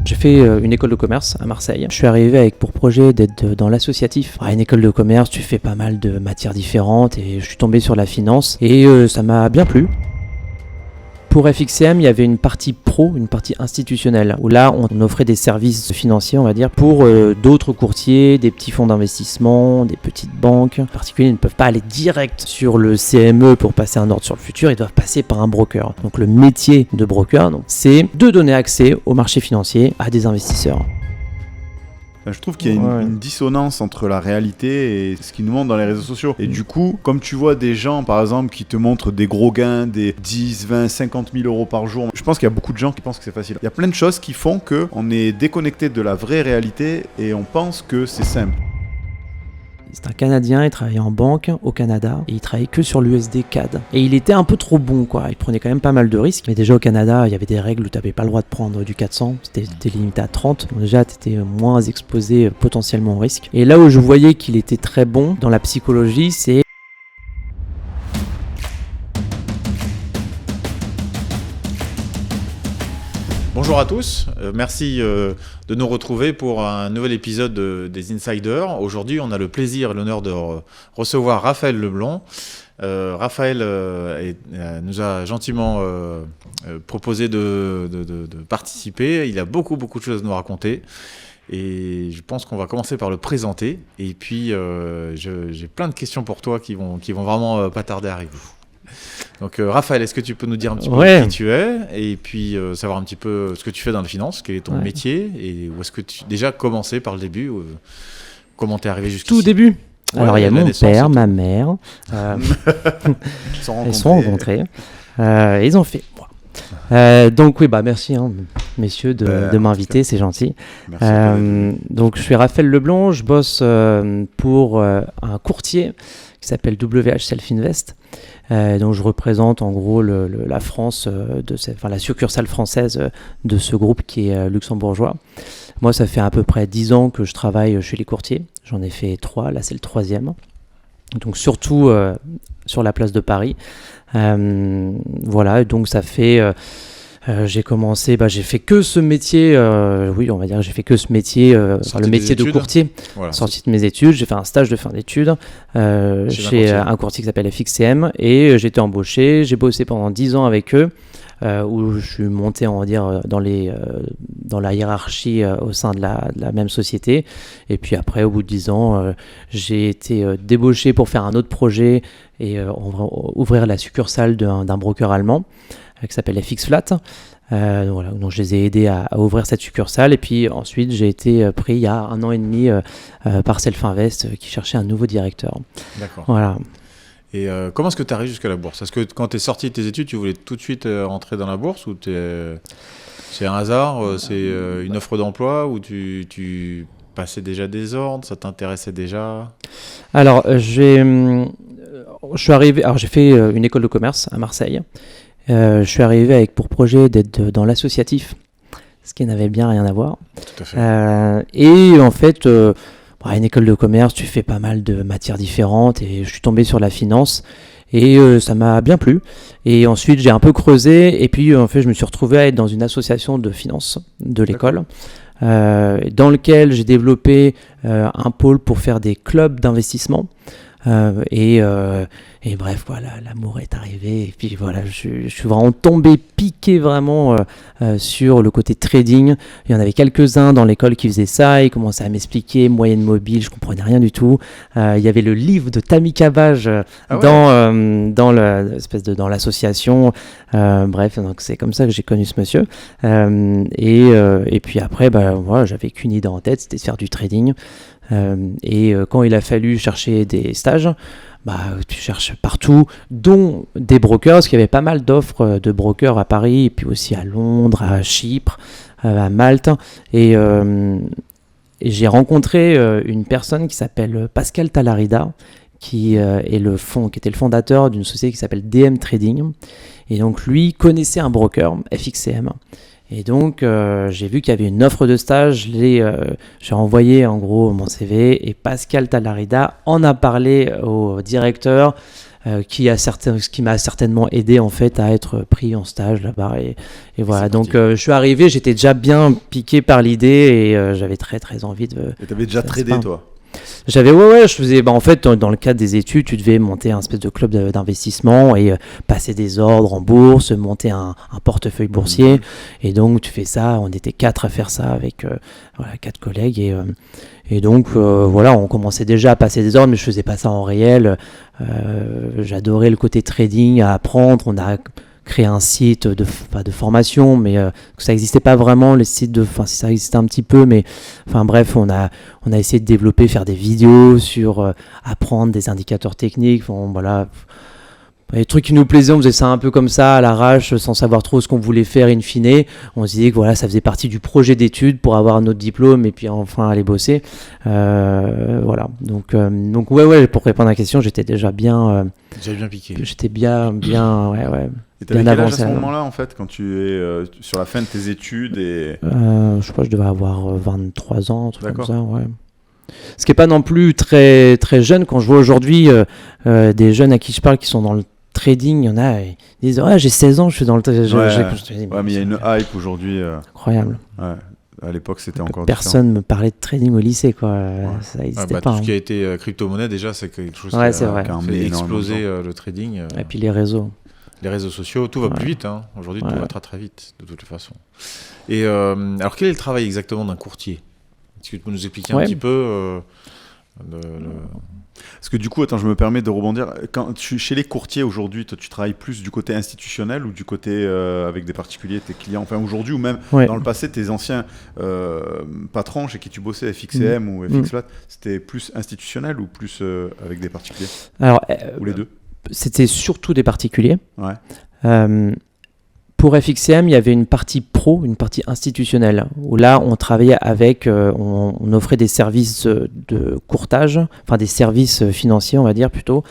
J'ai fait une école de commerce à Marseille. Je suis arrivé avec pour projet d'être dans l'associatif. À une école de commerce, tu fais pas mal de matières différentes et je suis tombé sur la finance et ça m'a bien plu. Pour FXCM, il y avait une partie pro, une partie institutionnelle, où là, on offrait des services financiers, on va dire, pour d'autres courtiers, des petits fonds d'investissement, des petites banques. Les particuliers ne peuvent pas aller direct sur le CME pour passer un ordre sur le futur, ils doivent passer par un broker. Donc le métier de broker, c'est de donner accès au marché financier à des investisseurs. Je trouve qu'il y a une dissonance entre la réalité et ce qu'ils nous montrent dans les réseaux sociaux. Et du coup, comme tu vois des gens, par exemple, qui te montrent des gros gains, des 10, 20, 50 000 euros par jour, je pense qu'il y a beaucoup de gens qui pensent que c'est facile. Il y a plein de choses qui font qu'on est déconnecté de la vraie réalité et on pense que c'est simple. C'est un Canadien, il travaillait en banque au Canada et il travaillait que sur l'USD CAD. Et il était un peu trop bon, quoi. Il prenait quand même pas mal de risques. Mais déjà au Canada, il y avait des règles où tu n'avais pas le droit de prendre du 400. C'était limité à 30. Donc déjà, tu étais moins exposé potentiellement au risque. Et là où je voyais qu'il était très bon dans la psychologie, c'est... Bonjour à tous, merci de nous retrouver pour un nouvel épisode des Insiders. Aujourd'hui, on a le plaisir et l'honneur de recevoir Raphaël Leblond. Raphaël nous a gentiment proposé de participer. Il a beaucoup de choses à nous raconter. Et je pense qu'on va commencer par le présenter. Et puis, j'ai plein de questions pour toi qui vont vraiment pas tarder à arriver. Donc Raphaël, est-ce que tu peux nous dire un petit peu qui tu es et puis savoir un petit peu ce que tu fais dans la finance, quel est ton métier et où est-ce que tu déjà commencer par le début, comment t'es arrivé jusqu'ici? Tout début. Alors il y a mon père, ma mère, ils se sont rencontrés, ils ont fait moi. Donc oui, merci messieurs de m'inviter, c'est gentil. Donc je suis Raphaël Leblond, je bosse pour un courtier qui s'appelle WH Self Invest. Donc je représente en gros la France, la succursale française de ce groupe qui est luxembourgeois. Moi, ça fait à peu près 10 ans que je travaille chez les courtiers. J'en ai fait 3, là c'est le 3e. Donc surtout sur la place de Paris. Donc ça fait... j'ai commencé, j'ai fait que ce métier, on va dire que j'ai fait que ce métier, le métier de courtier, sorti de mes études, j'ai fait un stage de fin d'études chez un courtier qui s'appelle FXCM et j'ai été embauché, j'ai bossé pendant 10 ans avec eux, où je suis monté, on va dire, dans la hiérarchie au sein de la même société, et puis après, au bout de 10 ans, j'ai été débauché pour faire un autre projet et ouvrir la succursale d'un broker allemand, qui s'appelle FXFlat. Donc je les ai aidés à ouvrir cette succursale et puis ensuite j'ai été pris il y a 1 an et demi par Self Invest qui cherchait un nouveau directeur. D'accord. Voilà. Et comment est-ce que tu arrives jusqu'à la bourse? Est-ce que quand tu es sorti de tes études, tu voulais tout de suite rentrer dans la bourse ou c'est un hasard, c'est une offre d'emploi ou tu passais déjà des ordres, ça t'intéressait déjà? Alors j'ai fait une école de commerce à Marseille. Je suis arrivé avec pour projet d'être dans l'associatif, ce qui n'avait bien rien à voir. Tout à fait. Et en fait, à une école de commerce, tu fais pas mal de matières différentes et je suis tombé sur la finance et ça m'a bien plu. Et ensuite, j'ai un peu creusé et puis en fait, je me suis retrouvé à être dans une association de finance de l'école. Dans lequel j'ai développé un pôle pour faire des clubs d'investissement. Et bref, voilà, l'amour est arrivé et puis voilà, je suis vraiment tombé, piqué vraiment sur le côté trading. Il y en avait quelques-uns dans l'école qui faisaient ça, ils commençaient à m'expliquer moyenne mobile, je comprenais rien du tout. Il y avait le livre de Tammy Cabage dans l'association. Bref, donc c'est comme ça que j'ai connu ce monsieur. Et puis après, j'avais qu'une idée en tête, c'était de faire du trading. Quand il a fallu chercher des stages, tu cherches partout, dont des brokers, parce qu'il y avait pas mal d'offres de brokers à Paris, et puis aussi à Londres, à Chypre, à Malte. Et j'ai rencontré une personne qui s'appelle Pascal Talarida, qui était le fondateur d'une société qui s'appelle DM Trading. Et donc lui connaissait un broker, FXCM. Et donc, j'ai vu qu'il y avait une offre de stage, j'ai envoyé en gros mon CV et Pascal Talarida en a parlé au directeur ce qui m'a certainement aidé en fait à être pris en stage là-bas. Et voilà, donc je suis arrivé, j'étais déjà bien piqué par l'idée et j'avais très très envie de... Et t'avais déjà tradé toi? Ouais, je faisais, en fait, dans le cadre des études, tu devais monter un espèce de club d'investissement et passer des ordres en bourse, monter un portefeuille boursier. Et donc, tu fais ça, on était 4 à faire ça avec 4 collègues. Et donc, on commençait déjà à passer des ordres, mais je faisais pas ça en réel. J'adorais le côté trading, à apprendre. On a créé un site de formation, mais ça n'existait pas vraiment, les sites si ça existait un petit peu, mais bref, on a essayé de développer, faire des vidéos sur apprendre des indicateurs techniques, voilà. Les trucs qui nous plaisaient, on faisait ça un peu comme ça, à l'arrache, sans savoir trop ce qu'on voulait faire in fine. On se disait que voilà, ça faisait partie du projet d'études pour avoir notre diplôme et puis enfin aller bosser. Voilà. Donc ouais, pour répondre à la question, j'étais déjà bien... J'avais bien piqué. J'étais bien, ouais. Et t'avais quel âge à ce moment-là, en fait, quand tu es sur la fin de tes études et... Je crois que je devais avoir 23 ans, un truc comme ça, ouais. Ce qui n'est pas non plus très, très jeune. Quand je vois aujourd'hui des jeunes à qui je parle qui sont dans le trading, il y en a, ils disent « j'ai 16 ans, je suis dans le trading. » mais il y a une hype aujourd'hui. Incroyable. Ouais. À l'époque, c'était encore personne me parlait de trading au lycée, quoi. Ça n'existait pas. Tout ce qui a été crypto-monnaie, déjà, c'est quelque chose qui a fait exploser le trading. Et puis les réseaux. Les réseaux sociaux, tout va plus vite. Hein. Aujourd'hui, tout va très très vite, de toutes les façons. Et alors, quel est le travail exactement d'un courtier? Est-ce que tu peux nous expliquer un petit peu Parce que du coup, attends, je me permets de rebondir. Chez les courtiers aujourd'hui, toi, tu travailles plus du côté institutionnel ou du côté avec des particuliers, tes clients? Enfin, aujourd'hui ou même dans le passé, tes anciens patrons chez qui tu bossais, FXCM ou FXFlat, c'était plus institutionnel ou plus avec des particuliers? Alors, ou les deux? C'était surtout des particuliers. Ouais. Pour FXCM, il y avait une partie pro, une partie institutionnelle, où là, on travaillait avec, on offrait des services de courtage, enfin des services financiers, on va dire plutôt,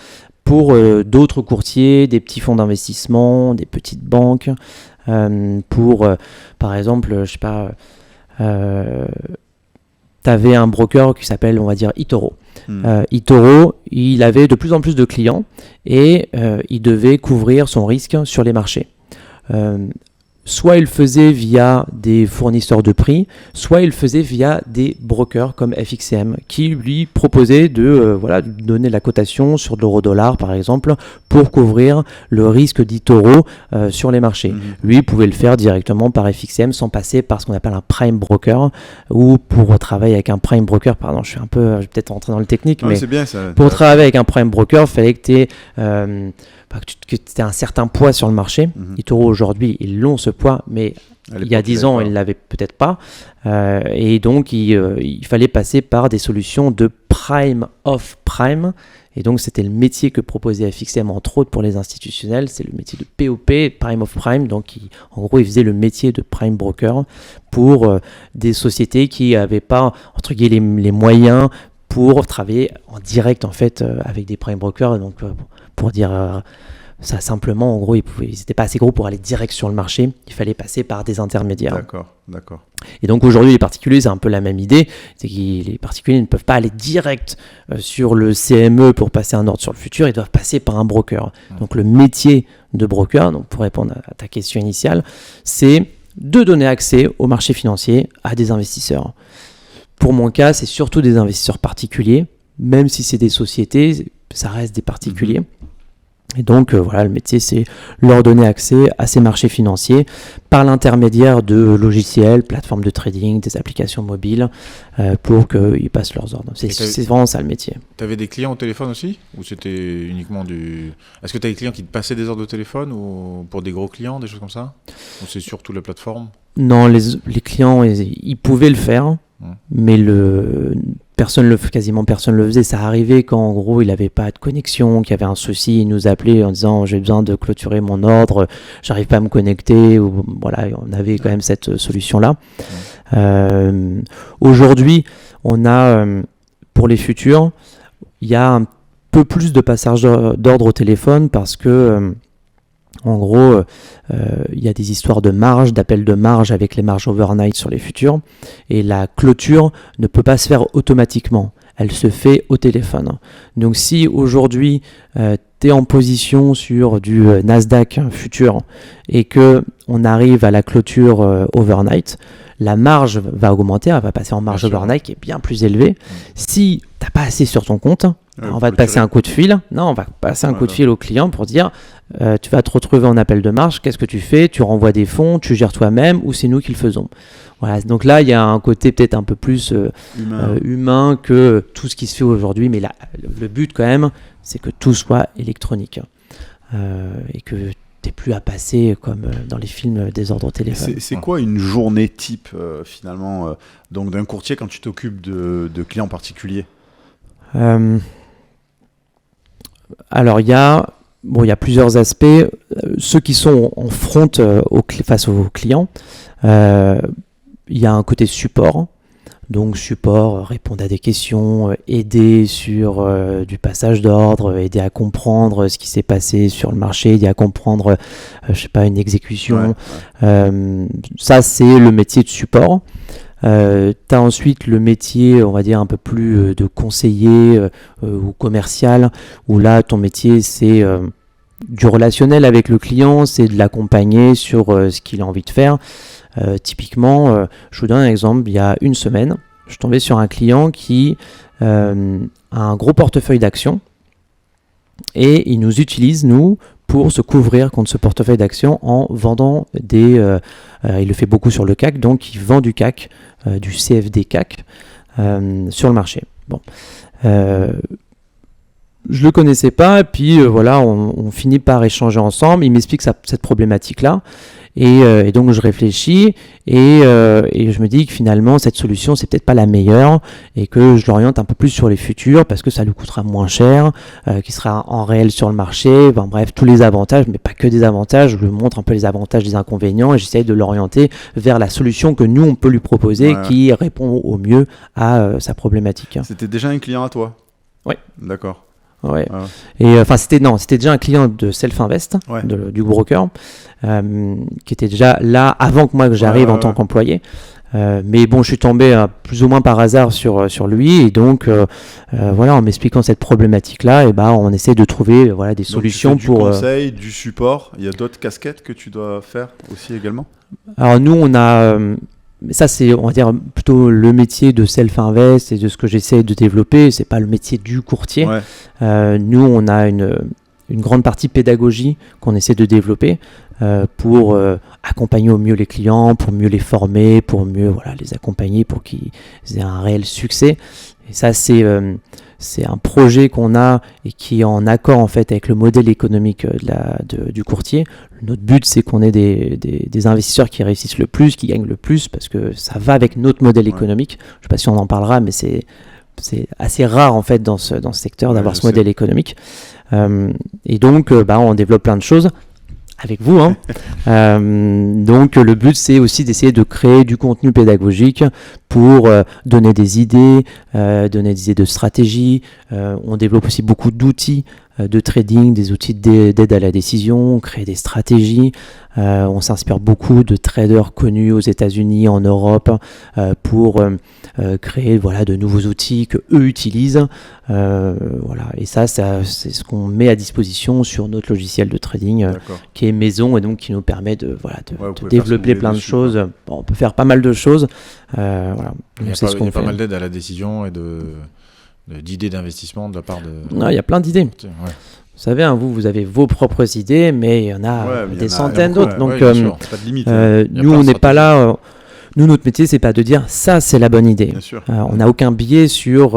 pour d'autres courtiers, des petits fonds d'investissement, des petites banques, pour, par exemple, je sais pas, tu avais un broker qui s'appelle, on va dire, eToro. eToro, il avait de plus en plus de clients et il devait couvrir son risque sur les marchés. Soit il le faisait via des fournisseurs de prix, soit il le faisait via des brokers comme FXCM qui lui proposaient de donner la cotation sur de l'euro-dollar par exemple pour couvrir le risque d'eToro sur les marchés. Lui il pouvait le faire directement par FXCM sans passer par ce qu'on appelle un prime broker, ou pour travailler avec un prime broker, pardon, je vais peut-être rentrer dans le technique, mais c'est bien, ça, pour travailler avec un prime broker, il fallait que tu aies que tu aies un certain poids sur le marché. eToro aujourd'hui, ils l'ont ce poids, mais il y a 10 ans, ils ne l'avaient peut-être pas. Et donc, il fallait passer par des solutions de prime of prime. Et donc, c'était le métier que proposait FXCM, entre autres pour les institutionnels. C'est le métier de POP, prime of prime. Donc, en gros, ils faisaient le métier de prime broker pour des sociétés qui n'avaient pas, entre guillemets, les moyens pour travailler en direct, en fait, avec des prime brokers. Donc, pour dire ça simplement, en gros, ils n'étaient pas assez gros pour aller direct sur le marché. Il fallait passer par des intermédiaires. D'accord. Et donc aujourd'hui, les particuliers, c'est un peu la même idée. C'est que les particuliers ne peuvent pas aller direct sur le CME pour passer un ordre sur le futur. Ils doivent passer par un broker. Donc le métier de broker, donc pour répondre à ta question initiale, c'est de donner accès au marché financier à des investisseurs. Pour mon cas, c'est surtout des investisseurs particuliers. Même si c'est des sociétés, ça reste des particuliers. Et donc, le métier, c'est leur donner accès à ces marchés financiers par l'intermédiaire de logiciels, plateformes de trading, des applications mobiles, pour qu'ils passent leurs ordres. C'est vraiment ça le métier. Tu avais des clients au téléphone aussi? Ou c'était uniquement du... Est-ce que tu as des clients qui te passaient des ordres au téléphone, ou pour des gros clients, des choses comme ça? Ou c'est surtout la plateforme? Non, les clients, ils pouvaient le faire, mais quasiment personne le faisait. Ça arrivait quand en gros il n'avait pas de connexion, qu'il y avait un souci, il nous appelait en disant j'ai besoin de clôturer mon ordre, j'arrive pas à me connecter, ou voilà, on avait quand même cette solution là. Aujourd'hui on a pour les futurs, il y a un peu plus de passage d'ordre au téléphone parce que en gros, il y a des histoires de marge, d'appel de marge avec les marges overnight sur les futurs, et la clôture ne peut pas se faire automatiquement. elle se fait au téléphone. Donc si aujourd'hui tu es en position sur du Nasdaq futur et que on arrive à la clôture overnight, la marge va augmenter, elle va passer en marge overnight qui est bien plus élevée. Si tu n'as pas assez sur ton compte, on va te passer un coup de fil. Non, on va passer un coup de fil au client pour dire tu vas te retrouver en appel de marge, qu'est-ce que tu fais? Tu renvoies des fonds, tu gères toi-même ou c'est nous qui le faisons? Voilà, donc là, il y a un côté peut-être un peu plus humain que tout ce qui se fait aujourd'hui, mais là, le but quand même, c'est que tout soit électronique et que tu n'aies plus à passer comme dans les films des ordres au téléphone. C'est quoi une journée type finalement donc d'un courtier quand tu t'occupes de clients particuliers? Alors il y a plusieurs aspects. Ceux qui sont en front face aux clients, il y a un côté support. Donc support, répondre à des questions, aider sur du passage d'ordre, aider à comprendre ce qui s'est passé sur le marché, aider à comprendre, une exécution. Ça, c'est le métier de support. Tu as ensuite le métier, on va dire, un peu plus de conseiller ou commercial, où là, ton métier, c'est du relationnel avec le client, c'est de l'accompagner sur ce qu'il a envie de faire. Typiquement, je vous donne un exemple, il y a une semaine, je suis tombé sur un client qui a un gros portefeuille d'actions et il nous utilise, nous, pour se couvrir contre ce portefeuille d'actions en vendant il le fait beaucoup sur le CAC, donc il vend du CAC, du CFD CAC sur le marché. Bon. Je le connaissais pas, et puis on finit par échanger ensemble. Il m'explique cette problématique-là, et donc je réfléchis et je me dis que finalement cette solution c'est peut-être pas la meilleure et que je l'oriente un peu plus sur les futurs parce que ça lui coûtera moins cher, qui sera en réel sur le marché. Enfin, bref, tous les avantages, mais pas que des avantages. Je lui montre un peu les avantages, des inconvénients, et j'essaye de l'orienter vers la solution que nous on peut lui proposer, qui répond au mieux à sa problématique. C'était déjà un client à toi? Oui. D'accord. Ouais. Et c'était déjà un client de Self-Invest, du broker, qui était déjà là avant que j'arrive en tant qu'employé. Mais bon, je suis tombé plus ou moins par hasard sur lui, et donc en m'expliquant cette problématique-là, on essaie de trouver des solutions donc tu fais du conseil, du support. Il y a d'autres casquettes que tu dois faire aussi également? Alors nous, on a ça, c'est, on va dire, plutôt le métier de Self-Invest et de ce que j'essaie de développer. C'est pas le métier du courtier. Nous, on a une grande partie pédagogie qu'on essaie de développer pour accompagner au mieux les clients, pour mieux les former, pour mieux les accompagner pour qu'ils aient un réel succès. Et ça, c'est un projet qu'on a et qui est en accord en fait avec le modèle économique du courtier. Notre but, c'est qu'on ait des investisseurs qui réussissent le plus, qui gagnent le plus, parce que ça va avec notre modèle économique. Je ne sais pas si on en parlera, mais c'est assez rare en fait dans ce secteur d'avoir ce modèle économique. Et donc, on développe plein de choses avec vous. Donc le but, c'est aussi d'essayer de créer du contenu pédagogique pour donner des idées de stratégie. On développe aussi beaucoup d'outils de trading, des outils d'aide à la décision, on crée des stratégies. On s'inspire beaucoup de traders connus aux États-Unis, en Europe, pour créer de nouveaux outils que eux utilisent. Et ça c'est ce qu'on met à disposition sur notre logiciel de trading qui est maison, et donc qui nous permet de développer plein de choses. On peut faire pas mal de choses. Il y a pas mal d'aide à la décision et d'idées d'investissement de la part de... Non, il y a plein d'idées. Vous savez, vous avez vos propres idées, mais il y en a des centaines d'autres. Donc, pas de limite, nous, on n'est pas là... Nous, notre métier, c'est pas de dire ça, c'est la bonne idée. On n'a aucun biais sur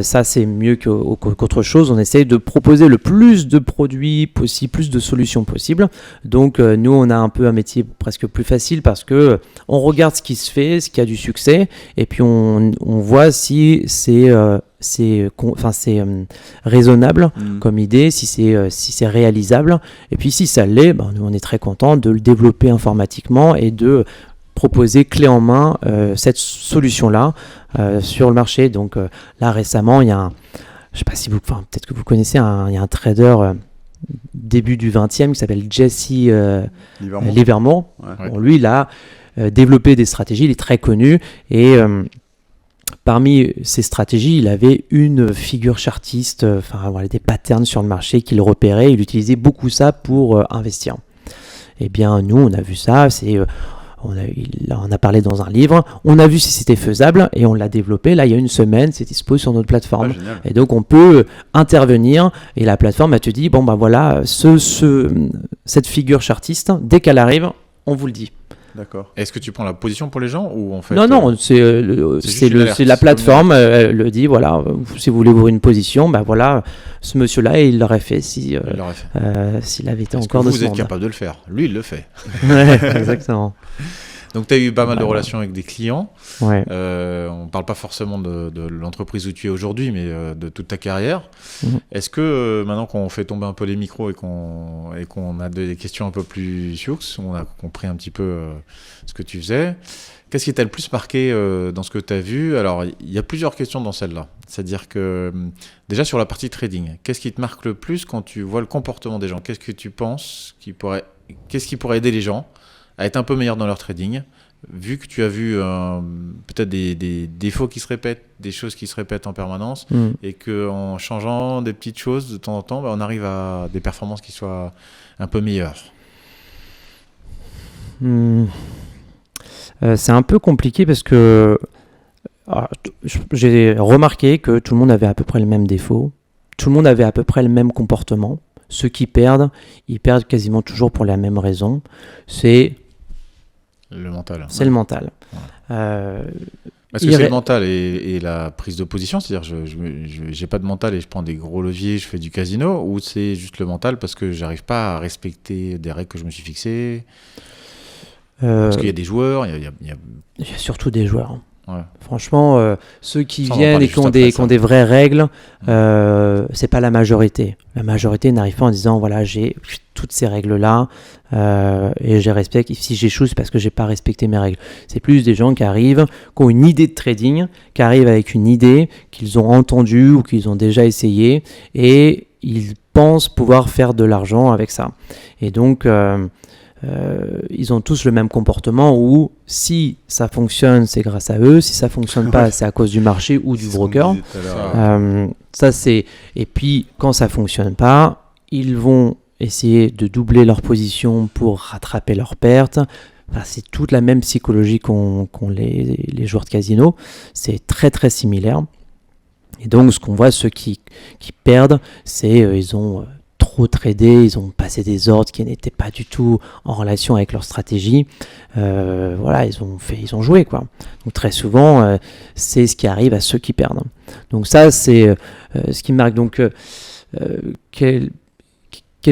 ça, c'est mieux qu'autre chose. On essaye de proposer le plus de produits possible, plus de solutions possibles. Donc, nous, on a un peu un métier presque plus facile parce que on regarde ce qui se fait, ce qui a du succès, et puis on voit si c'est raisonnable comme idée, si c'est réalisable. Et puis, si ça l'est, nous, on est très content de le développer informatiquement et de proposer clé en main cette solution-là sur le marché. Donc là récemment, il y a je sais pas si peut-être que vous connaissez, il y a un trader début du 20e qui s'appelle Jesse Livermore. Bon, lui, il a développé des stratégies, il est très connu, et parmi ces stratégies, il avait une figure chartiste, des patterns sur le marché qu'il repérait. Il utilisait beaucoup ça pour investir. Eh bien, nous, on a vu ça. Il en a parlé dans un livre. On a vu si c'était faisable et on l'a développé. Là, il y a une semaine, c'est dispo sur notre plateforme. Et donc, on peut intervenir et la plateforme, elle te dit, cette figure chartiste, dès qu'elle arrive, on vous le dit. D'accord. Est-ce que tu prends la position pour les gens ou en fait Non, c'est la plateforme, elle le dit, voilà, si vous voulez ouvrir une position, ce monsieur-là, il l'aurait fait s'il avait été encore de ce monde. Vous êtes capable de le faire. Lui, il le fait. Ouais, exactement. Donc, tu as eu pas mal de relations avec des clients. Ouais. On ne parle pas forcément de l'entreprise où tu es aujourd'hui, mais de toute ta carrière. Est-ce que maintenant qu'on fait tomber un peu les micros et qu'on a des questions un peu plus sioux, on a compris un petit peu ce que tu faisais, qu'est-ce qui t'a le plus marqué dans ce que tu as vu? Alors, il y a plusieurs questions dans celle-là. C'est-à-dire que, déjà sur la partie trading, qu'est-ce qui te marque le plus quand tu vois le comportement des gens? Qu'est-ce que tu penses qu'est-ce qui pourrait aider les gens à être un peu meilleurs dans leur trading, vu que tu as vu peut-être des défauts qui se répètent, des choses qui se répètent en permanence, et qu'en changeant des petites choses de temps en temps, on arrive à des performances qui soient un peu meilleures. C'est un peu compliqué parce que j'ai remarqué que tout le monde avait à peu près le même défaut, tout le monde avait à peu près le même comportement. Ceux qui perdent, ils perdent quasiment toujours pour la même raison. C'est le mental. C'est le mental. Ouais. Est-ce que c'est le mental et la prise de position? C'est-à-dire, je n'ai pas de mental et je prends des gros leviers, je fais du casino, ou c'est juste le mental parce que je n'arrive pas à respecter des règles que je me suis fixées? Parce qu'il y a des joueurs, il y a surtout des joueurs. Ouais. Franchement, ceux qui viennent et qui ont des vraies règles, c'est pas la majorité. La majorité n'arrive pas en disant voilà, j'ai toutes ces règles-là et je les respecte. Si j'échoue, c'est parce que j'ai pas respecté mes règles. C'est plus des gens qui arrivent, qui ont une idée de trading, qui arrivent avec une idée qu'ils ont entendue ou qu'ils ont déjà essayé et ils pensent pouvoir faire de l'argent avec ça. Et donc ils ont tous le même comportement où si ça fonctionne, c'est grâce à eux, si ça fonctionne pas, c'est à cause du marché ou du broker. Ça c'est. Et puis quand ça fonctionne pas, ils vont essayer de doubler leur position pour rattraper leurs pertes. C'est toute la même psychologie qu'ont les joueurs de casino. C'est très très similaire. Et donc ce qu'on voit, ceux qui perdent, c'est ils ont trop tradé, ils ont passé des ordres qui n'étaient pas du tout en relation avec leur stratégie. Ils ont joué quoi. Donc très souvent, c'est ce qui arrive à ceux qui perdent. Donc ça, c'est ce qui marque. Donc quelle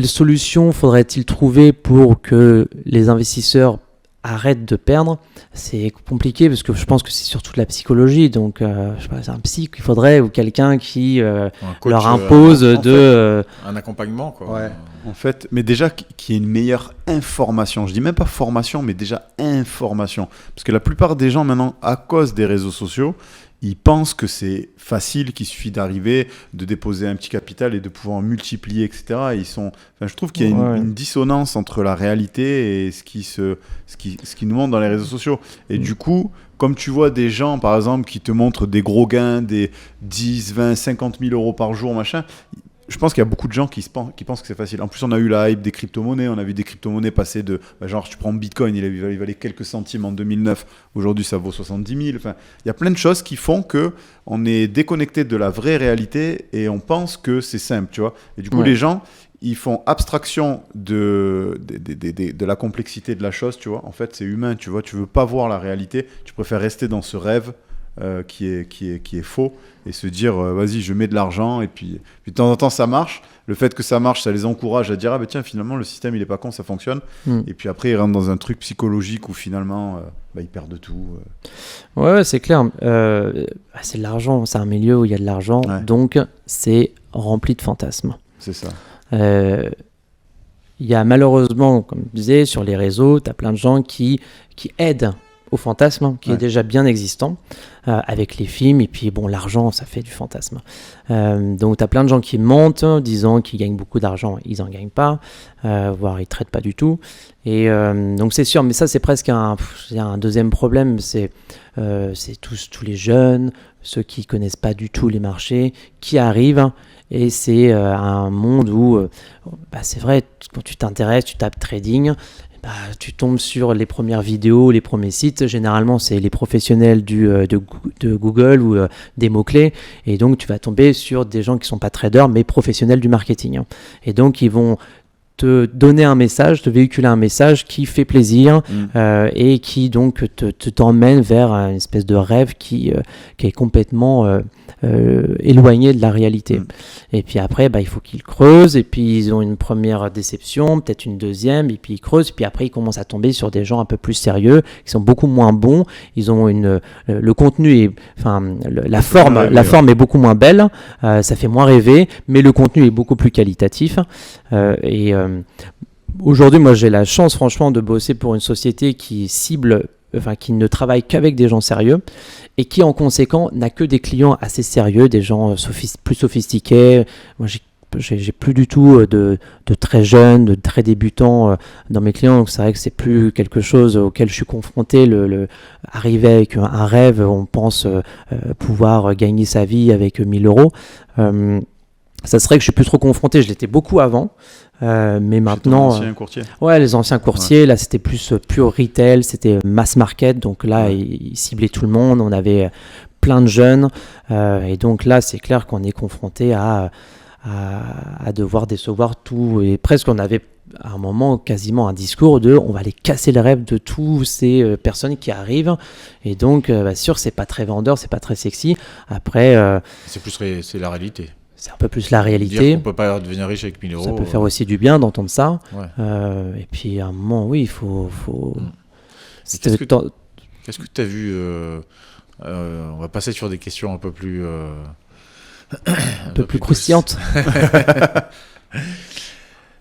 solution faudrait-il trouver pour que les investisseurs arrêtent de perdre? C'est compliqué parce que je pense que c'est surtout de la psychologie. Donc, je sais pas, c'est un psy qu'il faudrait ou quelqu'un qui leur impose un accompagnement, quoi. Ouais. En fait, mais déjà qu'il y ait une meilleure information. Je dis même pas formation, mais déjà information. Parce que la plupart des gens maintenant, à cause des réseaux sociaux, ils pensent que c'est facile, qu'il suffit d'arriver, de déposer un petit capital et de pouvoir multiplier, etc. Je trouve qu'il y a une dissonance entre la réalité et ce qui nous montre dans les réseaux sociaux. Et du coup, comme tu vois des gens, par exemple, qui te montrent des gros gains, des 10, 20, 50 000 euros par jour, machin, je pense qu'il y a beaucoup de gens qui pensent que c'est facile. En plus, on a eu la hype des crypto-monnaies. On a vu des crypto-monnaies passer de... genre, tu prends Bitcoin, il valait quelques centimes en 2009. Aujourd'hui, ça vaut 70 000. Enfin, il y a plein de choses qui font qu'on est déconnecté de la vraie réalité et on pense que c'est simple, tu vois. Et du coup, les gens, ils font abstraction de la complexité de la chose, tu vois. En fait, c'est humain, tu vois. Tu veux pas voir la réalité. Tu préfères rester dans ce rêve qui est faux et se dire vas-y, je mets de l'argent et puis de temps en temps ça marche. Le fait que ça marche, ça les encourage à dire tiens, finalement le système il est pas con, ça fonctionne. Et puis après ils rentrent dans un truc psychologique où finalement ils perdent tout. Ouais, c'est clair. C'est de l'argent, c'est un milieu où il y a de l'argent, donc c'est rempli de fantasmes. C'est ça. Il y a malheureusement, comme je disais, sur les réseaux, tu as plein de gens qui aident au fantasme qui Ouais. est déjà bien existant avec les films et puis bon l'argent ça fait du fantasme. Donc tu as plein de gens qui montent disant qu'ils gagnent beaucoup d'argent, ils en gagnent pas, voire ils traitent pas du tout. Et donc c'est sûr, mais ça c'est presque un deuxième problème, c'est tous les jeunes, ceux qui connaissent pas du tout les marchés, qui arrivent. Et c'est un monde où, c'est vrai, quand tu t'intéresses, tu tapes trading, tu tombes sur les premières vidéos, les premiers sites. Généralement, c'est les professionnels de Google ou des mots-clés. Et donc, tu vas tomber sur des gens qui ne sont pas traders, mais professionnels du marketing. Et donc, ils vont te donner un message, te véhiculer un message qui fait plaisir et qui donc t'emmène vers une espèce de rêve qui est complètement éloigné de la réalité. Et puis après, il faut qu'ils creusent et puis ils ont une première déception, peut-être une deuxième, et puis ils creusent, et puis après ils commencent à tomber sur des gens un peu plus sérieux, qui sont beaucoup moins bons. Ils ont le contenu la forme est beaucoup moins belle, ça fait moins rêver, mais le contenu est beaucoup plus qualitatif. Aujourd'hui, moi j'ai la chance franchement de bosser pour une société qui cible, qui ne travaille qu'avec des gens sérieux et qui en conséquent n'a que des clients assez sérieux, des gens plus sophistiqués. Moi j'ai plus du tout de très jeunes, de très débutants dans mes clients, donc c'est vrai que c'est plus quelque chose auquel je suis confronté. Arriver avec un rêve, on pense pouvoir gagner sa vie avec 1000 euros. Ça serait que je suis plus trop confronté, je l'étais beaucoup avant. Mais maintenant, les anciens courtiers. Ouais, les anciens courtiers, là c'était plus pure retail, c'était mass market, donc là ils ciblaient tout le monde, on avait plein de jeunes, et donc là c'est clair qu'on est confronté à devoir décevoir tout, et presque on avait à un moment quasiment un discours de on va aller casser le rêve de tous ces personnes qui arrivent, et donc sûr c'est pas très vendeur, c'est pas très sexy. Après c'est la réalité. C'est un peu plus la réalité. Dire qu'on peut pas devenir riche avec 1000 euros. Ça peut faire aussi du bien d'entendre ça. Ouais. Et puis à un moment, oui, il faut. Qu'est-ce que tu as vu on va passer sur des questions un peu plus. un peu plus croustillantes.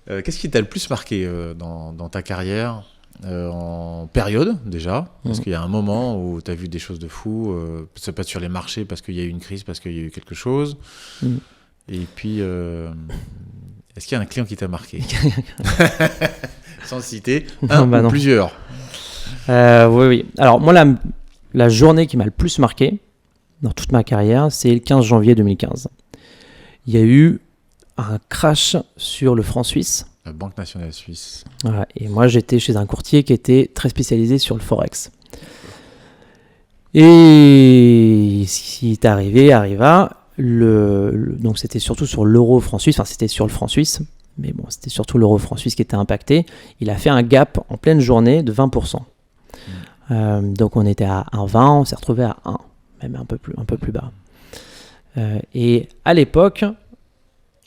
Qu'est-ce qui t'a le plus marqué dans ta carrière en période déjà, parce qu'il y a un moment où tu as vu des choses de fou, ça peut être sur les marchés parce qu'il y a eu une crise, parce qu'il y a eu quelque chose. Et puis, est-ce qu'il y a un client qui t'a marqué sans le citer, ou plusieurs? Oui. Alors moi, la journée qui m'a le plus marqué dans toute ma carrière, c'est le 15 janvier 2015. Il y a eu un crash sur le franc suisse. La Banque nationale suisse. Voilà, et moi, j'étais chez un courtier qui était très spécialisé sur le Forex. Et ce qui est arriva. Donc c'était surtout sur l'euro franc suisse, c'était sur le franc suisse, mais bon, c'était surtout l'euro franc suisse qui était impacté. Il a fait un gap en pleine journée de 20%. Donc on était à 1,20, on s'est retrouvé à 1, même un peu plus bas. Et à l'époque...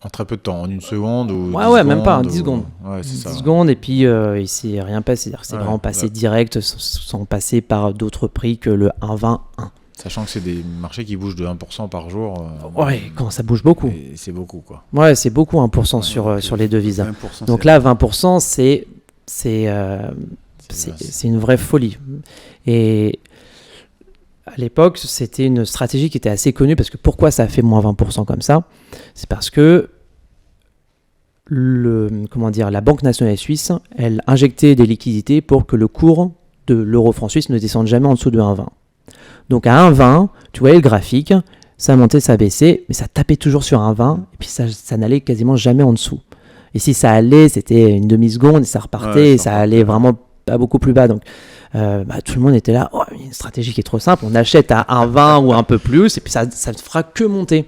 En très peu de temps, en une seconde ou 10 secondes, même pas, 10 secondes. Ouais, c'est 10 ça. secondes, et puis il s'est rien passé. C'est-à-dire que c'est vraiment passé direct, sans passer par d'autres prix que le 1,20, 1. Sachant que c'est des marchés qui bougent de 1% par jour. Quand ça bouge beaucoup. C'est beaucoup, quoi. Ouais, c'est beaucoup 1% sur les devises. Donc là, 20%, c'est une vraie folie. Et à l'époque, c'était une stratégie qui était assez connue, parce que pourquoi ça a fait moins 20% comme ça ? C'est parce que la Banque nationale suisse, elle injectait des liquidités pour que le cours de l'euro franc suisse ne descende jamais en dessous de 1,20. Donc à 1,20, tu voyais le graphique, ça montait, ça baissait, mais ça tapait toujours sur 1,20, et puis ça n'allait quasiment jamais en dessous. Et si ça allait, c'était une demi-seconde, et ça repartait, et ça allait vraiment pas beaucoup plus bas. Donc tout le monde était là, il y a une stratégie qui est trop simple, on achète à 1,20 ou un peu plus, et puis ça ne fera que monter.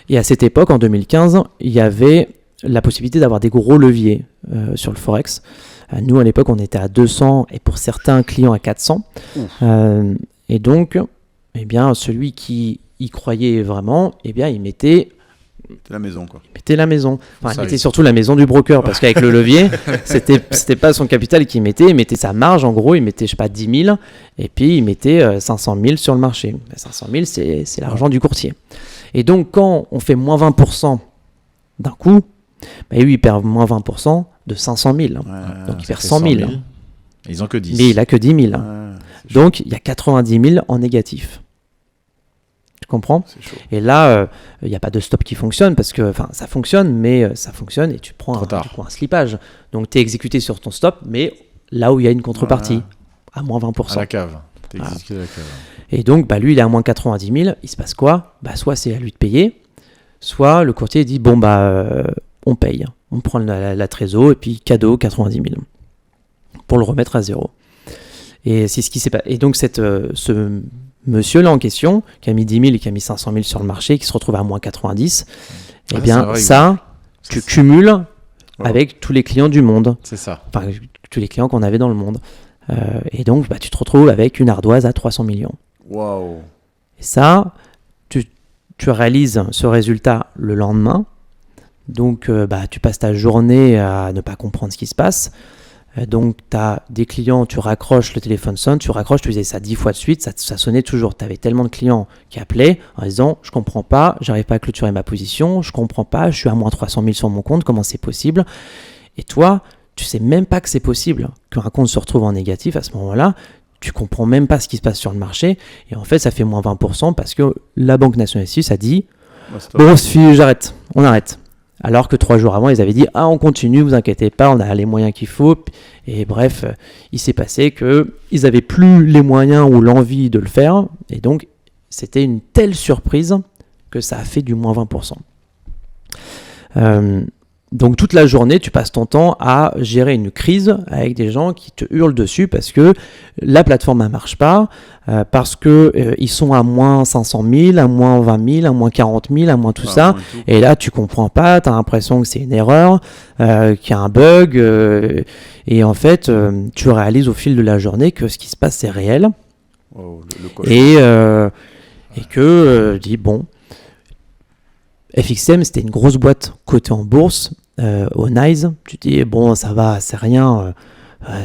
Et à cette époque, en 2015, il y avait la possibilité d'avoir des gros leviers sur le Forex. Nous, à l'époque, on était à 200 et pour certains clients à 400. Et donc, celui qui y croyait vraiment, il mettait la maison, quoi. Il mettait la maison. Enfin, il mettait surtout la maison du broker, parce qu'avec le levier, c'était pas son capital qu'il mettait. Il mettait sa marge, en gros, il mettait, 10 000, et puis il mettait 500 000 sur le marché. 500 000, c'est l'argent du courtier. Et donc, quand on fait moins 20% d'un coup, lui, il perd moins 20% de 500 000. Donc, il perd 100 000. Ils ont que 10. Mais il a que 10 000. Donc, il y a 90 000 en négatif. Tu comprends ? C'est chaud. Et là, il n'y a pas de stop qui fonctionne parce que ça fonctionne, mais ça fonctionne et tu prends un slippage. Donc, tu es exécuté sur ton stop, mais là où il y a une contrepartie, à moins 20%. À la cave. T'es exécuté à la cave. Et donc, lui, il est à moins 90 000. Il se passe quoi ? Soit c'est à lui de payer, soit le courtier dit bon, on paye. On prend la trésor et puis cadeau 90 000 pour le remettre à zéro. Et c'est ce qui s'est passé. Et donc, ce monsieur-là en question, qui a mis 10 000 et qui a mis 500 000 sur le marché, qui se retrouve à moins 90, eh bien, tu cumules avec tous les clients du monde. C'est ça. Enfin, tous les clients qu'on avait dans le monde. Et donc, tu te retrouves avec une ardoise à 300 millions. Waouh. Et ça, tu réalises ce résultat le lendemain. Donc, tu passes ta journée à ne pas comprendre ce qui se passe. Donc, tu as des clients, tu raccroches, le téléphone sonne, tu raccroches, tu faisais ça 10 fois de suite, ça sonnait toujours. Tu avais tellement de clients qui appelaient en disant « Je comprends pas, j'arrive pas à clôturer ma position, je comprends pas, je suis à moins 300 000 sur mon compte, comment c'est possible ?» Et toi, tu sais même pas que c'est possible qu'un compte se retrouve en négatif à ce moment-là. Tu comprends même pas ce qui se passe sur le marché. Et en fait, ça fait moins 20% parce que la Banque nationale suisse a dit « Bon, j'arrête, on arrête ». Alors que 3 jours avant, ils avaient dit « Ah, on continue, vous inquiétez pas, on a les moyens qu'il faut. » Et bref, il s'est passé qu'ils n'avaient plus les moyens ou l'envie de le faire. Et donc, c'était une telle surprise que ça a fait du moins 20%. Donc, toute la journée, tu passes ton temps à gérer une crise avec des gens qui te hurlent dessus parce que la plateforme ne marche pas, parce qu'ils sont à moins 500 000, à moins 20 000, à moins 40 000, à moins tout ça. Moins tout. Et là, tu comprends pas, tu as l'impression que c'est une erreur, qu'il y a un bug. Et en fait, tu réalises au fil de la journée que ce qui se passe, c'est réel. Oh, et que, dis bon... FXM, c'était une grosse boîte cotée en bourse au NYSE. Tu te dis, bon, ça va, c'est rien,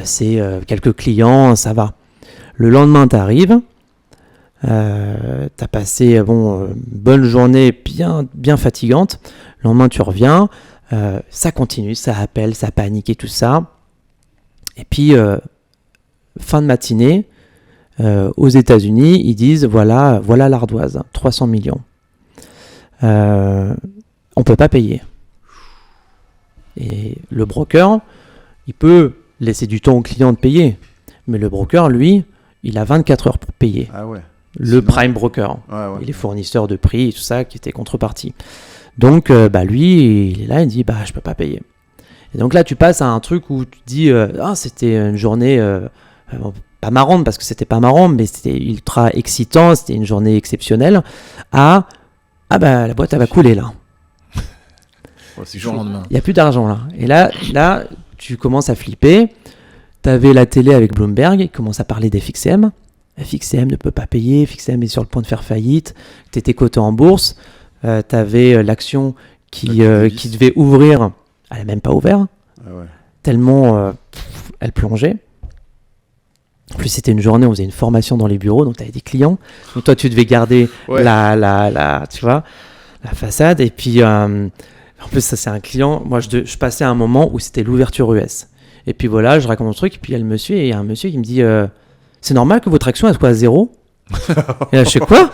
c'est quelques clients, ça va. Le lendemain, tu arrives, tu as passé une bonne journée bien fatigante. Le lendemain, tu reviens, ça continue, ça appelle, ça panique et tout ça. Et puis, fin de matinée, aux États-Unis, ils disent, voilà l'ardoise, 300 millions. On peut pas payer. Et le broker, il peut laisser du temps au client de payer, mais le broker, lui, il a 24 heures pour payer. Ah ouais. Le prime broker, et les fournisseurs de prix et tout ça qui étaient contrepartie. Donc, lui, il est là, il dit, je peux pas payer. Et donc là, tu passes à un truc où tu te dis, c'était une journée pas marrante parce que c'était pas marrant, mais c'était ultra excitant, c'était une journée exceptionnelle. La boîte, elle va couler là. C'est jour lendemain. Il n'y a plus d'argent là. Et là, tu commences à flipper. Tu avais la télé avec Bloomberg, il commence à parler d'FXM. FXM ne peut pas payer, FXM est sur le point de faire faillite. Tu étais coté en bourse. Tu avais l'action qui devait ouvrir. Elle n'a même pas ouvert. Ah ouais. Tellement elle plongeait. En plus, c'était une journée où on faisait une formation dans les bureaux, donc tu avais des clients. Donc toi, tu devais garder la façade. Et puis, en plus, ça, c'est un client. Moi, je passais à un moment où c'était l'ouverture US. Et puis voilà, je raconte mon truc. Et puis, il y a un monsieur qui me dit c'est normal que votre action, elle soit à 0 ? Et là, je fais quoi ?